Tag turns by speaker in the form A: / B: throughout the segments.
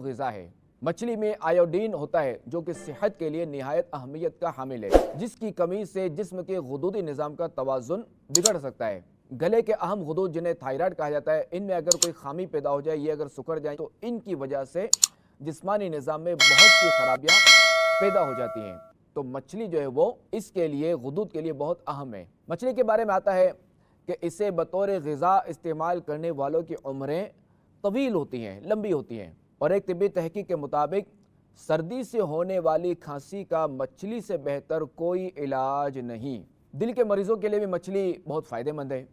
A: ग़िज़ा है। मछली में आयोडीन होता है जो कि सेहत के लिए निहायत अहमियत का हामिल है, जिसकी कमी से जिस्म के गुदूदी निज़ाम का तवाज़ुन बिगड़ सकता है। गले के अहम गुदूद जिन्हें थायराइड कहा जाता है, इनमें अगर कोई खामी पैदा हो जाए, ये अगर सुखड़ जाए तो इनकी वजह से जिस्मानी निज़ाम में बहुत सी खराबियाँ पैदा हो जाती हैं। तो मछली जो है वो इसके लिए गुदूद के लिए बहुत अहम है। मछली के बारे में आता है कि इसे बतौर ग़िज़ा इस्तेमाल करने वालों की उम्रें तवील होती हैं, लंबी होती हैं। और एक तिब्बी तहकीक के मुताबिक सर्दी से होने वाली खांसी का मछली से बेहतर कोई इलाज नहीं। दिल के मरीजों के लिए भी मछली बहुत फ़ायदेमंद है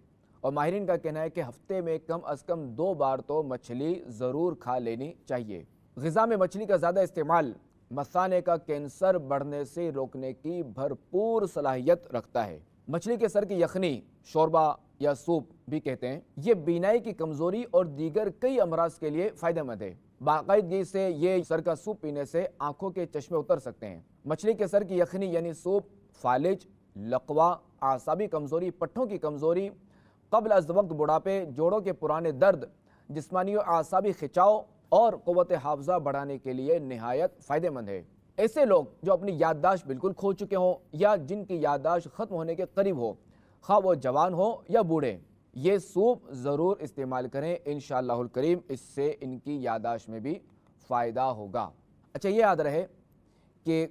A: और माहिरीन का कहना है कि हफ्ते में कम अज़ कम 2 बार तो मछली ज़रूर खा लेनी चाहिए। ग़िज़ा में मछली का ज़्यादा इस्तेमाल मसाने का कैंसर बढ़ने से रोकने की भरपूर सलाहियत रखता है। मछली के सर की यखनी, शोरबा या सूप भी कहते हैं, ये बीनाई की कमज़ोरी और दीगर कई अमराज के लिए फ़ायदेमंद है। बाकायदगी से ये सर का सूप पीने से आंखों के चश्मे उतर सकते हैं। मछली के सर की यखनी यानी सूप फालिज, लकवा, आसाबी कमज़ोरी, पट्ठों की कमज़ोरी, क़ब्ल अज़ वक्त बुढ़ापे, जोड़ों के पुराने दर्द, जिस्मानी और आसाबी खिंचाव और क़ुव्वत हाफ़ज़ा बढ़ाने के लिए निहायत फ़ायदेमंद है। ऐसे लोग जो अपनी याददाश्त बिल्कुल खो चुके हों या जिनकी याददाश्त ख़त्म होने के करीब हो, खा वो जवान हो या बूढ़े, ये सूप ज़रूर इस्तेमाल करें। इंशाअल्लाहुल करीम इससे इनकी याददाश्त में भी फ़ायदा होगा। अच्छा, ये याद रहे कि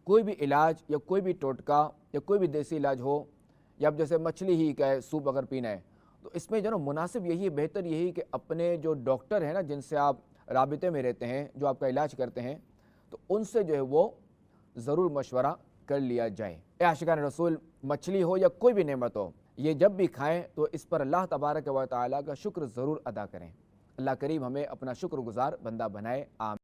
A: कोई भी इलाज या कोई भी टोटका या कोई भी देसी इलाज हो, या अब जैसे मछली ही का है सूप अगर पीना है, तो इसमें जो ना मुनासिब यही है, बेहतर यही कि अपने जो डॉक्टर हैं ना, जिनसे आप राबिते में रहते हैं, जो आपका इलाज करते हैं, तो उनसे जो है वो ज़रूर मशवरा कर लिया जाए। आशिकान रसूल, मछली हो या कोई भी नेमत हो, ये जब भी खाएं तो इस पर अल्लाह तबारक व तआला का शुक्र ज़रूर अदा करें। अल्लाह करीम हमें अपना शुक्रगुज़ार बंदा बनाए। आमीन।